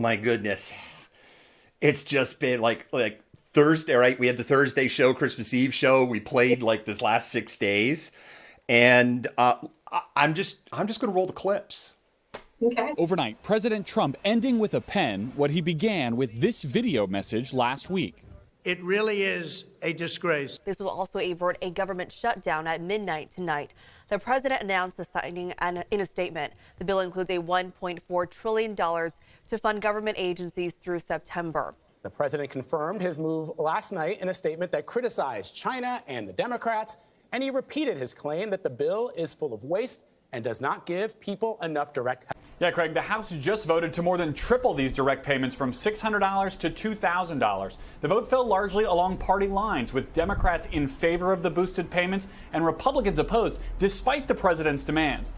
my goodness. It's just been like Thursday, right? We had the Thursday show, Christmas Eve show. We played like this last 6 days, and I'm just gonna roll the clips. Okay. Overnight, President Trump ending with a pen what he began with this video message last week. It really is a disgrace. This will also avert a government shutdown at midnight tonight. The president announced the signing in a statement. The bill includes a $1.4 trillion to fund government agencies through September. The president confirmed his move last night in a statement that criticized China and the Democrats, and he repeated his claim that the bill is full of waste and does not give people enough direct help. Yeah, Craig, the House just voted to more than triple these direct payments from $600 to $2,000. The vote fell largely along party lines, with Democrats in favor of the boosted payments and Republicans opposed, despite the president's demands.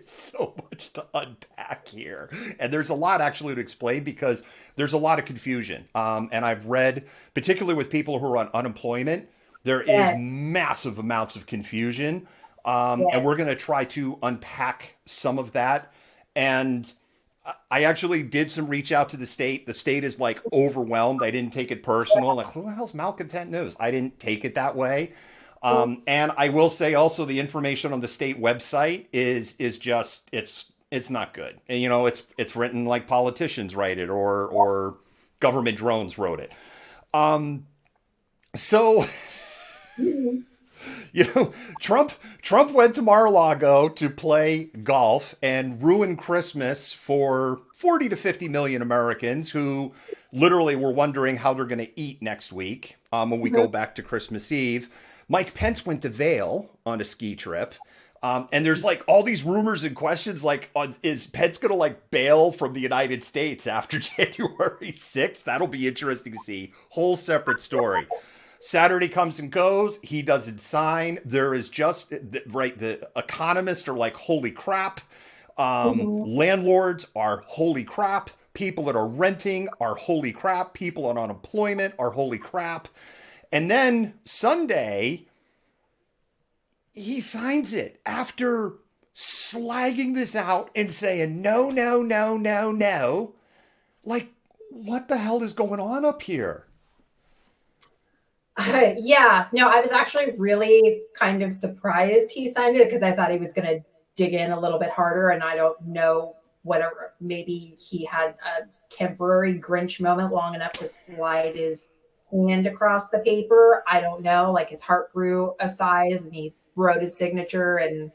So much to unpack here. And there's a lot actually to explain because there's a lot of confusion. And I've read, particularly with people who are on unemployment, there is massive amounts of confusion. And we're going to try to unpack some of that. And I actually did some reach out to the state. The state is like overwhelmed. I didn't take it personal. Like, who the hell's Malcontent News? I didn't take it that way. And I will say also the information on the state website is just, it's not good. And, you know, it's written like politicians write it or government drones wrote it. So, you know, Trump went to Mar-a-Lago to play golf and ruin Christmas for 40 to 50 million Americans who literally were wondering how they're going to eat next week when we go back to Christmas Eve. Mike Pence went to Vail on a ski trip. And there's like all these rumors and questions like, is Pence going to like bail from the United States after January 6th? That'll be interesting to see. Whole separate story. Saturday comes and goes. He doesn't sign. There is just, right, the economists are like, holy crap. Landlords are holy crap. People that are renting are holy crap. People on unemployment are holy crap. And then Sunday, he signs it after slagging this out and saying, no, no, no, no, no. Like, what the hell is going on up here? Yeah, no, I was actually really kind of surprised he signed it because I thought he was going to dig in a little bit harder. And I don't know, whatever, maybe he had a temporary Grinch moment long enough to slide his hand across the paper. I don't know, like his heart grew a size and he wrote his signature and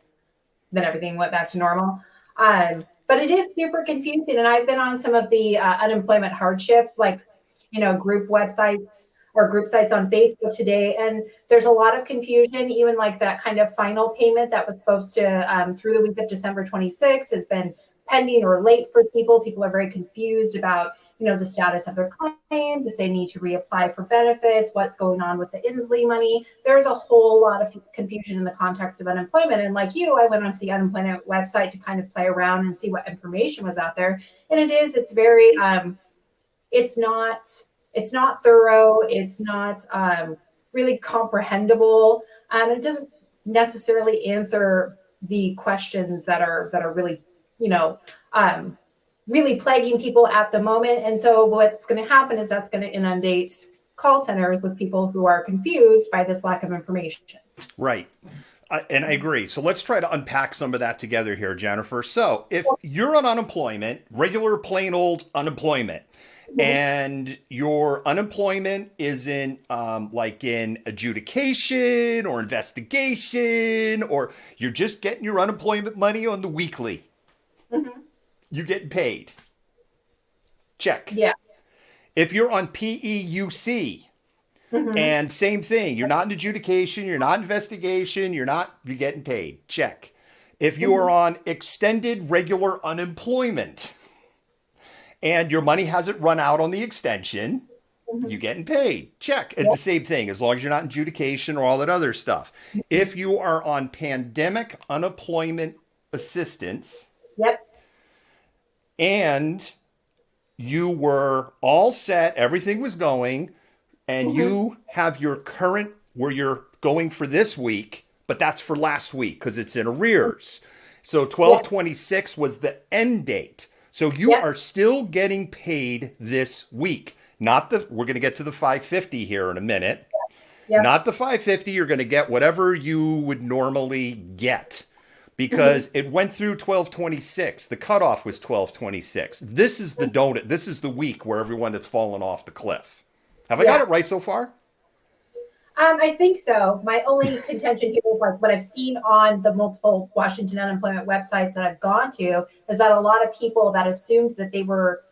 then everything went back to normal. But it is super confusing. And I've been on some of the unemployment hardship, like, you know, group websites or group sites on Facebook today. And there's a lot of confusion, even like that kind of final payment that was supposed to through the week of December 26th has been pending or late for people. People are very confused about, you know, the status of their claims, if they need to reapply for benefits, what's going on with the Inslee money. There's a whole lot of confusion in the context of unemployment. And like you, I went onto the unemployment website to kind of play around and see what information was out there. And it's very, it's not thorough. It's not really comprehensible. It doesn't necessarily answer the questions that are really, you know, really plaguing people at the moment. And so what's going to happen is that's going to inundate call centers with people who are confused by this lack of information. Right. And I agree. So let's try to unpack some of that together here, Jennifer. So if you're on unemployment, regular plain old unemployment, and your unemployment isn't like in adjudication or investigation, or you're just getting your unemployment money on the weekly, you're getting paid. Check. Yeah. If you're on PEUC, and same thing, you're not in adjudication, you're not investigation, you're getting paid. Check. If you are on extended regular unemployment and your money hasn't run out on the extension, you're getting paid. Check. It's the same thing, as long as you're not in adjudication or all that other stuff. If you are on pandemic unemployment assistance, and you were all set, everything was going, and you have your current, where you're going for this week, but that's for last week because it's in arrears. So 12/26 was the end date. So you Yep. are still getting paid this week. Not the we're going to get to the 550 here in a minute. Yep. Not the 550, you're going to get whatever you would normally get because it went through 12/26. The cutoff was 12/26. This is the donut. This is the week where everyone has fallen off the cliff. Have I got Yeah. it right so far? I think so. My only contention here is like what I've seen on the multiple Washington unemployment websites that I've gone to is that a lot of people that assumed that they were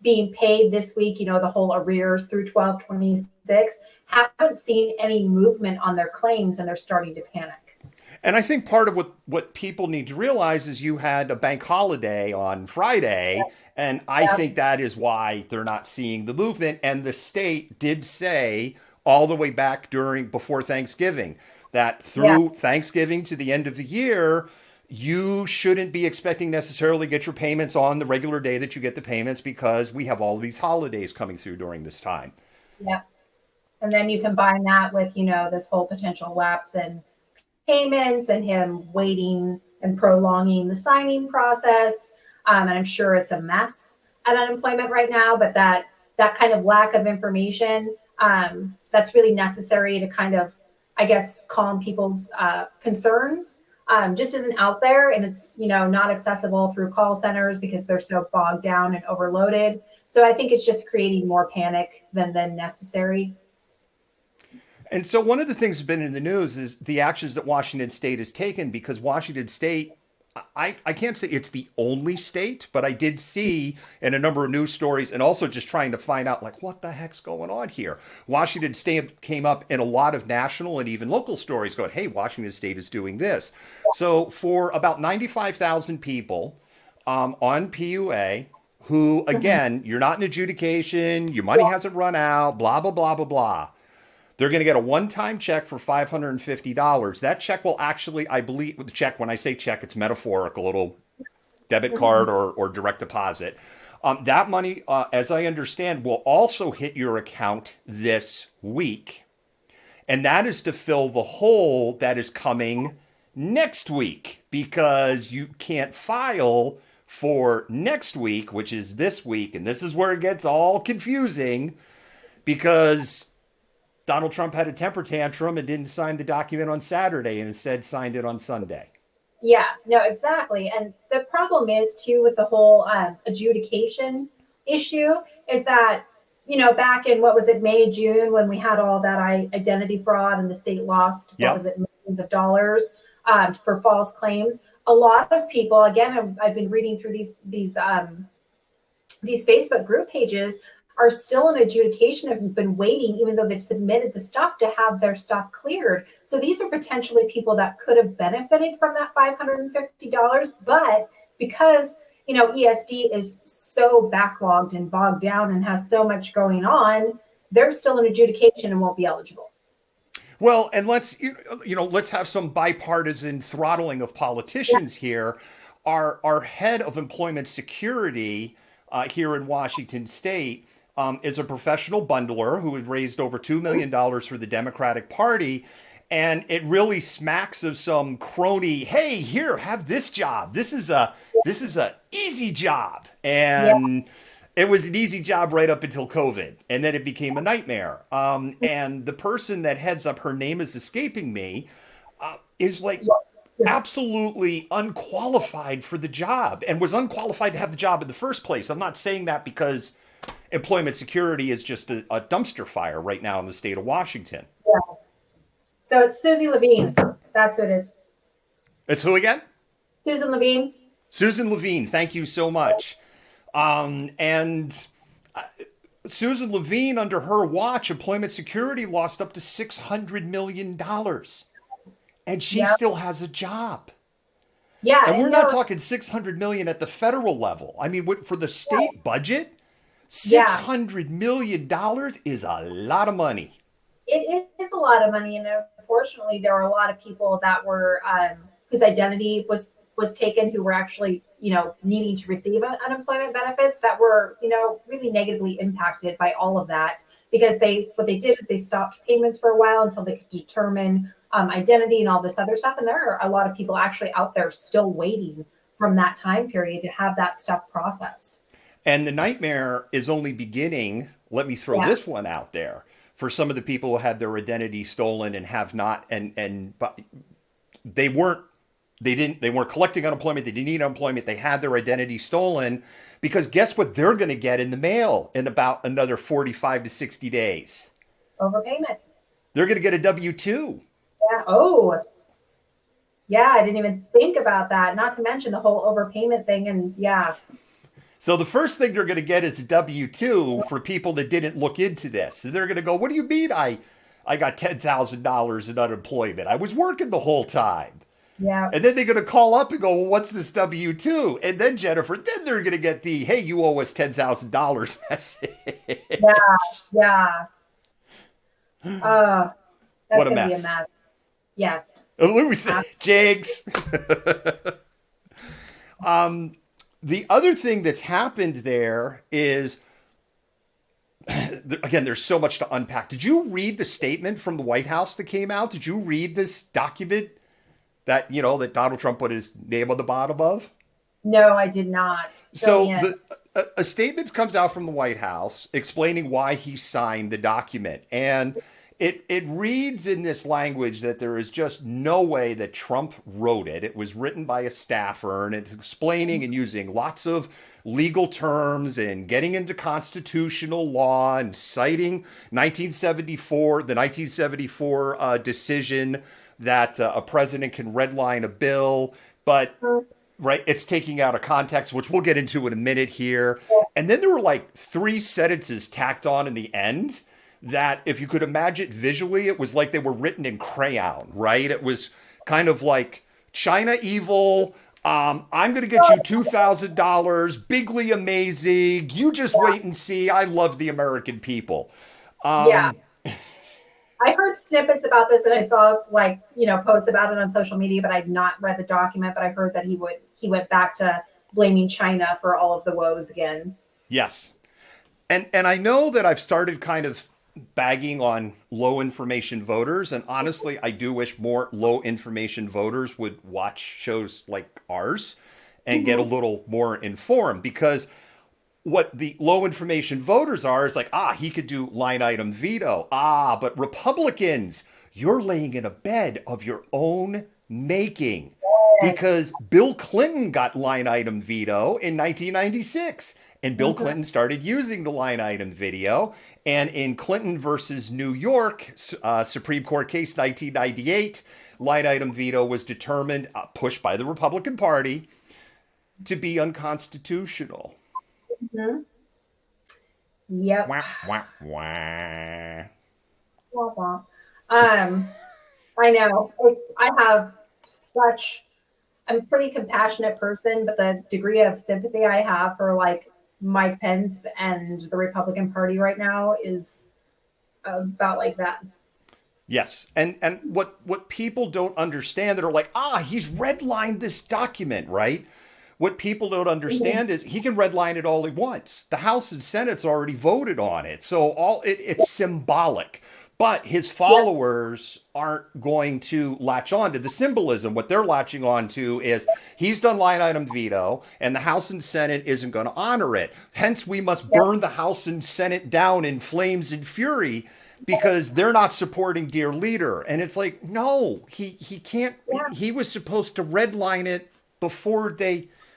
being paid this week, you know, the whole arrears through 12/26, haven't seen any movement on their claims and they're starting to panic. And I think part of what people need to realize is you had a bank holiday on Friday, and I think that is why they're not seeing the movement. And the state did say all the way back before Thanksgiving that through Thanksgiving to the end of the year, you shouldn't be expecting necessarily get your payments on the regular day that you get the payments because we have all these holidays coming through during this time. Yeah. And then you combine that with, you know, this whole potential lapse in payments and him waiting and prolonging the signing process. And I'm sure it's a mess at unemployment right now, but that kind of lack of information, that's really necessary to kind of, I guess, calm people's concerns. Just isn't out there, and it's, you know, not accessible through call centers because they're so bogged down and overloaded. So I think it's just creating more panic than necessary. And so one of the things that's been in the news is the actions that Washington State has taken because Washington State, I can't say it's the only state, but I did see in a number of news stories and also just trying to find out like what the heck's going on here. Washington State came up in a lot of national and even local stories going, hey, Washington State is doing this. So for about 95,000 people on PUA, who, again, you're not in adjudication, your money hasn't run out, blah, blah, blah, blah, blah. They're going to get a one-time check for $550. That check will actually, I believe, the check, when I say check, it's metaphorical, a little debit card or direct deposit. That money, as I understand, will also hit your account this week. And that is to fill the hole that is coming next week because you can't file for next week, which is this week. And this is where it gets all confusing because Donald Trump had a temper tantrum and didn't sign the document on Saturday and instead signed it on Sunday. Yeah, no, exactly. And the problem is too with the whole adjudication issue is that, you know, back in what was it, May, June, when we had all that identity fraud and the state lost, what was it, millions of dollars for false claims. A lot of people, again, I've been reading through these Facebook group pages, are still in adjudication, have been waiting, even though they've submitted the stuff to have their stuff cleared. So these are potentially people that could have benefited from that $550, but because, you know, ESD is so backlogged and bogged down and has so much going on, they're still in adjudication and won't be eligible. Well, and let's have some bipartisan throttling of politicians here. Our head of employment security here in Washington State is a professional bundler who had raised over $2 million for the Democratic Party. And it really smacks of some crony, hey, here, have this job. This is a easy job. And it was an easy job right up until COVID. And then it became a nightmare. And the person that heads up, her name is escaping me, is like absolutely unqualified for the job and was unqualified to have the job in the first place. I'm not saying that because employment security is just a dumpster fire right now in the state of Washington. Yeah. So it's Susie Levine. That's who it is. It's who again? Susan Levine. Susan Levine. Thank you so much. And Susan Levine, under her watch, employment security lost up to $600 million. And she still has a job. Yeah. And we're not talking $600 million at the federal level. I mean, for the state budget, $600 million is a lot of money. It is a lot of money, and unfortunately, there were a lot of people that were whose identity was taken, who were actually needing to receive unemployment benefits that were, really negatively impacted by all of that, because what they did is they stopped payments for a while until they could determine identity and all this other stuff. And there are a lot of people actually out there still waiting from that time period to have that stuff processed. And the nightmare is only beginning. Let me throw this one out there for some of the people who had their identity stolen and have not, but they weren't collecting unemployment. They didn't need unemployment. They had their identity stolen, because guess what they're going to get in the mail in about another 45 to 60 days? Overpayment. They're going to get a W-2. Yeah. Oh, yeah. I didn't even think about that. Not to mention the whole overpayment thing. And yeah. So the first thing they're going to get is a W-2 for people that didn't look into this. And they're going to go, what do you mean I got $10,000 in unemployment? I was working the whole time. Yeah. And then they're going to call up and go, well, what's this W-2? And then, Jennifer, then they're going to get the, hey, you owe us $10,000 message. Yeah. That's what a gonna mess. Be a mess. Yes. Louis, Jigs. The other thing that's happened there is, again, there's so much to unpack. Did you read the statement from the White House that came out? Did you read this document that, that Donald Trump put his name on the bottom of? No, I did not. So a statement comes out from the White House explaining why he signed the document. And it reads in this language that there is just no way that Trump wrote it. It was written by a staffer, and it's explaining and using lots of legal terms and getting into constitutional law and citing the 1974 decision that a president can redline a bill, but right, it's taking out of context, which we'll get into in a minute here. And then there were like 3 sentences tacked on in the end that, if you could imagine visually, it was like they were written in crayon, right? It was kind of like, China evil, I'm going to get you $2,000, bigly amazing, you just wait and see, I love the American people. I heard snippets about this, and I saw posts about it on social media, but I've not read the document. But I heard that he went back to blaming China for all of the woes again. Yes. And I know that I've started kind of bagging on low information voters. And honestly, I do wish more low information voters would watch shows like ours and get a little more informed, because what the low information voters are is like, he could do line item veto. But Republicans, you're laying in a bed of your own making, because Bill Clinton got line item veto in 1996. And Bill Clinton started using the line item video. And in Clinton versus New York, Supreme Court case 1998, line item veto was determined, pushed by the Republican Party, to be unconstitutional. Mm-hmm. Yep. Wah, wah, wah. Wah, wah. I know. I'm a pretty compassionate person, but the degree of sympathy I have for Mike Pence and the Republican Party right now is about like that. Yes. And what people don't understand that are like, he's redlined this document, right? What people don't understand is he can redline it all he wants. The House and Senate's already voted on it. So it's symbolic. But his followers aren't going to latch on to the symbolism. What they're latching on to is he's done line item veto, and the House and Senate isn't going to honor it. Hence, we must burn the House and Senate down in flames and fury because they're not supporting dear leader. And it's like, no, he can't. Yeah. He was supposed to redline it before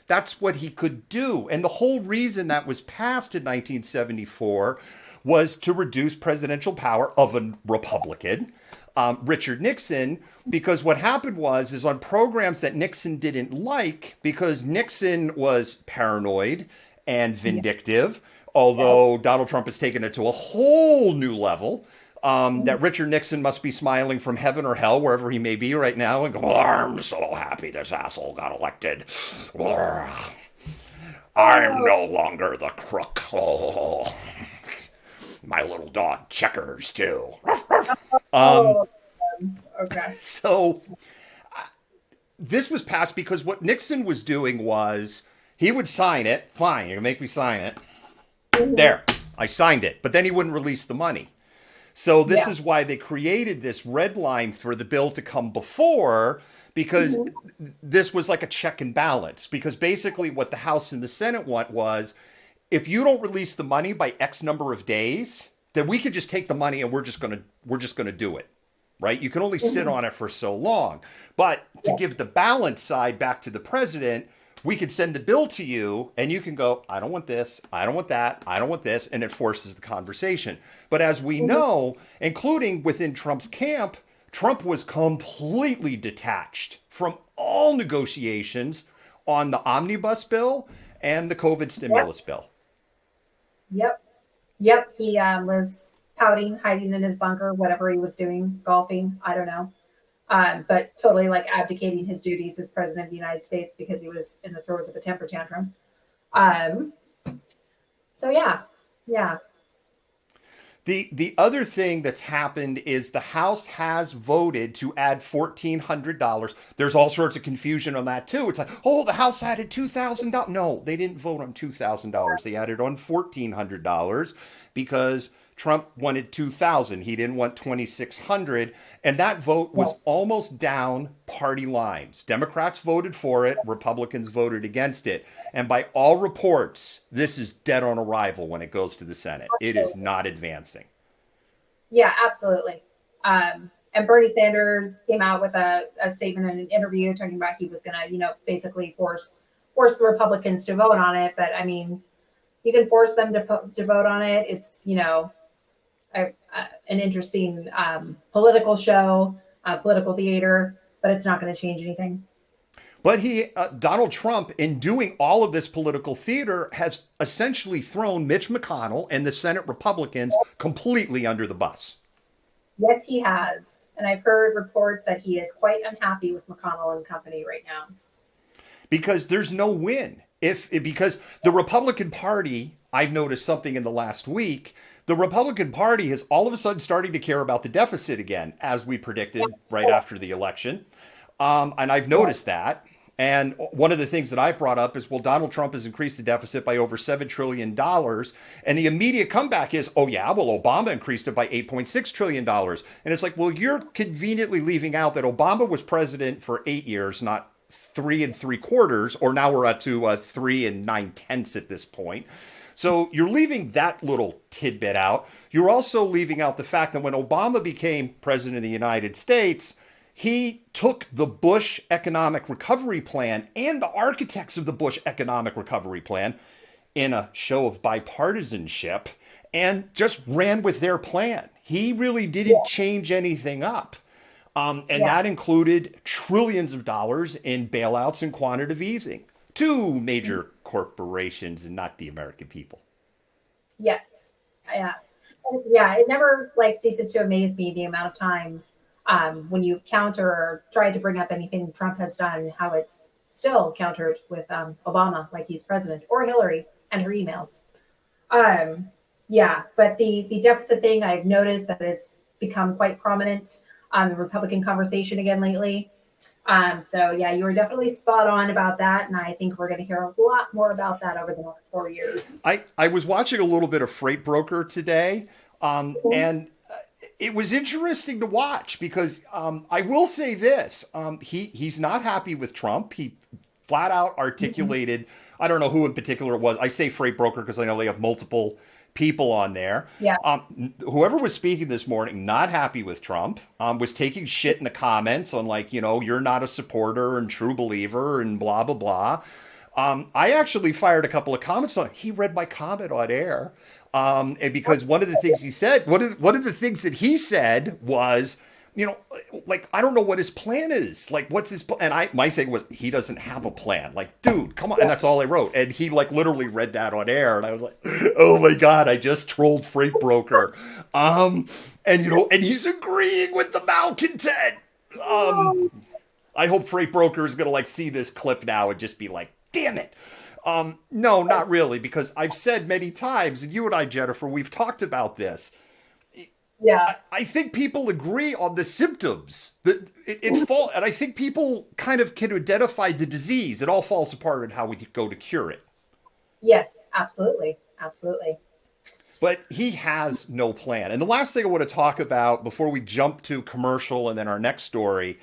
that's what he could do. And the whole reason that was passed in 1974 was to reduce presidential power of a Republican, Richard Nixon, because what happened is on programs that Nixon didn't like, because Nixon was paranoid and vindictive, although Donald Trump has taken it to a whole new level, that Richard Nixon must be smiling from heaven or hell, wherever he may be right now, and go, I'm so happy this asshole got elected. I'm no longer the crook. Oh. My little dog Checkers, too. Okay. So this was passed because what Nixon was doing was He would sign it. Fine, you're gonna make me sign it. There, I signed it. But then he wouldn't release the money. So this is why they created this red line for the bill to come before, because this was like a check and balance. Because basically what the House and the Senate want was, if you don't release the money by X number of days, then we could just take the money and we're just gonna do it. Right? You can only sit on it for so long. But to give the balance side back to the president, we could send the bill to you and you can go, I don't want this, I don't want that, I don't want this, and it forces the conversation. But as we know, including within Trump's camp, Trump was completely detached from all negotiations on the omnibus bill and the COVID stimulus bill. Yep. He was pouting, hiding in his bunker, whatever he was doing, golfing, I don't know. But totally like abdicating his duties as president of the United States because he was in the throes of a temper tantrum. So yeah. The other thing that's happened is the House has voted to add $1,400. There's all sorts of confusion on that too. It's like, oh, the House added $2,000. No, they didn't vote on $2,000. They added on $1,400 because Trump wanted $2,000. He didn't want $2,600. And that vote was almost down party lines. Democrats voted for it. Republicans voted against it. And by all reports, this is dead on arrival when it goes to the Senate. It is not advancing. Yeah, absolutely. And Bernie Sanders came out with a statement in an interview talking about he was going to, basically force the Republicans to vote on it. But I mean, you can force them to vote on it. It's, an interesting political show, political theater, but it's not going to change anything. But Donald Trump, in doing all of this political theater, has essentially thrown Mitch McConnell and the Senate Republicans completely under the bus. Yes, he has. And I've heard reports that he is quite unhappy with McConnell and company right now. Because there's no win. Because the Republican Party, I've noticed something in the last week, the Republican Party has all of a sudden starting to care about the deficit again, as we predicted right after the election. And I've noticed that. And one of the things that I've brought up is, well, Donald Trump has increased the deficit by over $7 trillion. And the immediate comeback is, oh, yeah, well, Obama increased it by $8.6 trillion. And it's like, well, you're conveniently leaving out that Obama was president for 8 years, not 3 3/4, or now we're up to 3 9/10 at this point. So you're leaving that little tidbit out. You're also leaving out the fact that when Obama became president of the United States, he took the Bush economic recovery plan and the architects of the Bush economic recovery plan in a show of bipartisanship and just ran with their plan. He really didn't change anything up. That included trillions of dollars in bailouts and quantitative easing to major corporations and not the American people. Yes. Yeah, it never ceases to amaze me the amount of times when you counter or try to bring up anything Trump has done, how it's still countered with Obama, like he's president, or Hillary and her emails. But the deficit thing, I've noticed that it's become quite prominent on the Republican conversation again lately. You were definitely spot on about that. And I think we're going to hear a lot more about that over the next 4 years. I was watching a little bit of Freight Broker today, and it was interesting to watch because I will say this. He's not happy with Trump. He flat out articulated, I don't know who in particular it was. I say Freight Broker because I know they have multiple people on there. Yeah. Whoever was speaking this morning, not happy with Trump, was taking shit in the comments on you're not a supporter and true believer and blah, blah, blah. I actually fired a couple of comments on it. He read my comment on air. And because one of the things he said, one of the things that he said was, I don't know what his plan is. What's his plan? And my thing was, he doesn't have a plan. Dude, come on. And that's all I wrote. And he literally read that on air. And I was like, oh my God, I just trolled Freight Broker. And he's agreeing with the malcontent. I hope Freight Broker is going to see this clip now and just be like, damn it. No, not really. Because I've said many times, and you and I, Jennifer, we've talked about this. Yeah. I think people agree on the symptoms. That and I think people kind of can identify the disease. It all falls apart on how we go to cure it. Yes, absolutely. Absolutely. But he has no plan. And the last thing I want to talk about before we jump to commercial and then our next story,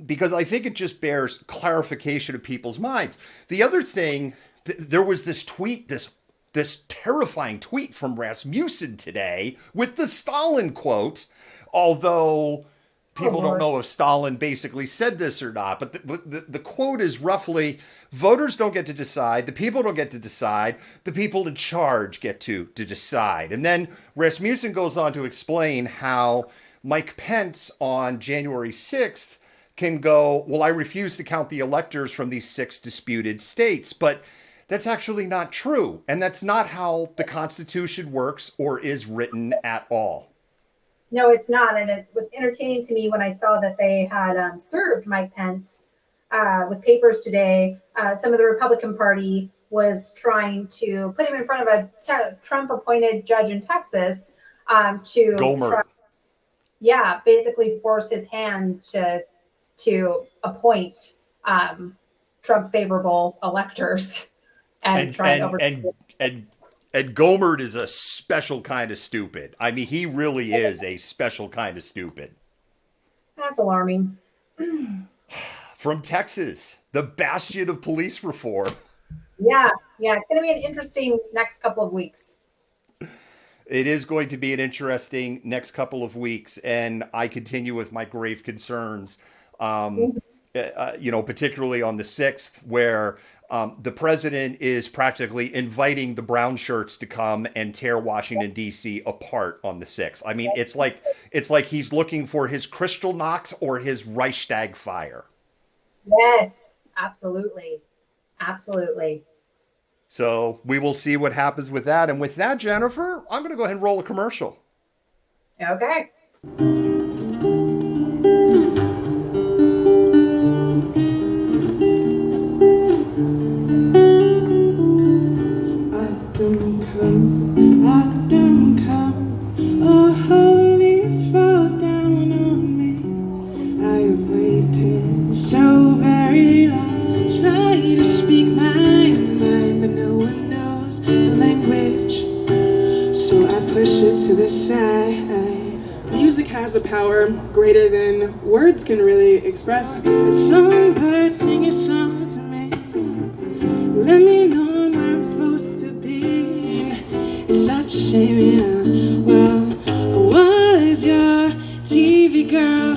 because I think it just bears clarification of people's minds. The other thing, there was this tweet, this terrifying tweet from Rasmussen today with the Stalin quote, although people don't know if Stalin basically said this or not. But the quote is roughly, voters don't get to decide, the people don't get to decide, the people in charge get to decide. And then Rasmussen goes on to explain how Mike Pence on January 6th can go, well, I refuse to count the electors from these 6 disputed states. But that's actually not true. And that's not how the Constitution works or is written at all. No, it's not. And it was entertaining to me when I saw that they had served Mike Pence with papers today. Some of the Republican Party was trying to put him in front of a Trump-appointed judge in Texas to Gomer. Basically force his hand to appoint Trump-favorable electors. And Gomer is a special kind of stupid. I mean, he really is a special kind of stupid. That's alarming. From Texas, the bastion of police reform. Yeah, it's going to be an interesting next couple of weeks. It is going to be an interesting next couple of weeks, and I continue with my grave concerns. Particularly on the 6th, where the president is practically inviting the brown shirts to come and tear Washington, D.C. apart on the 6th. I mean, it's like he's looking for his Kristallnacht or his Reichstag fire. Yes, absolutely. Absolutely. So we will see what happens with that. And with that, Jennifer, I'm going to go ahead and roll a commercial. Okay. To the side. Music has a power greater than words can really express. Some birds sing a song to me. Let me know where I'm supposed to be. It's such a shame, yeah. Well, I was your TV girl.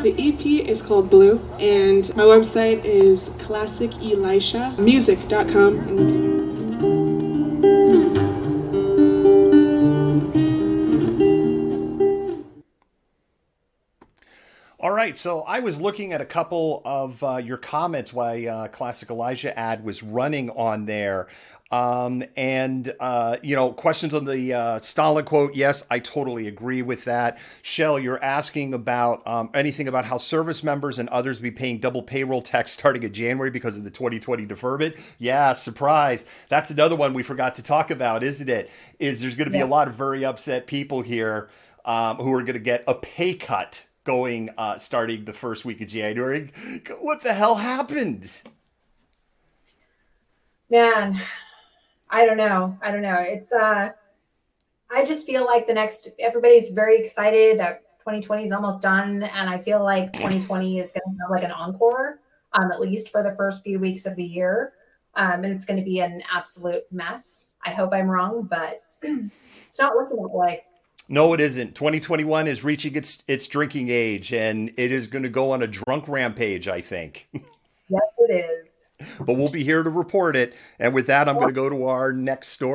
The EP is called Blue, and my website is classicelishamusic.com. All right, so I was looking at a couple of your comments while Classic Elijah ad was running on there. Questions on the Stalin quote. Yes, I totally agree with that. Shell, you're asking about anything about how service members and others be paying double payroll tax starting in January because of the 2020 deferment. Yeah, surprise. That's another one we forgot to talk about, isn't it? There's going to be a lot of very upset people here who are going to get a pay cut going starting the first week of January. What the hell happened? Man, I don't know. It's I just feel like everybody's very excited that 2020 is almost done, and I feel like 2020 is going to have like an encore, at least for the first few weeks of the year, and it's going to be an absolute mess. I hope I'm wrong, but it's not looking that way. No, it isn't. 2021 is reaching its drinking age, and it is going to go on a drunk rampage, I think. Yes, it is. But we'll be here to report it. And with that, I'm going to go to our next story.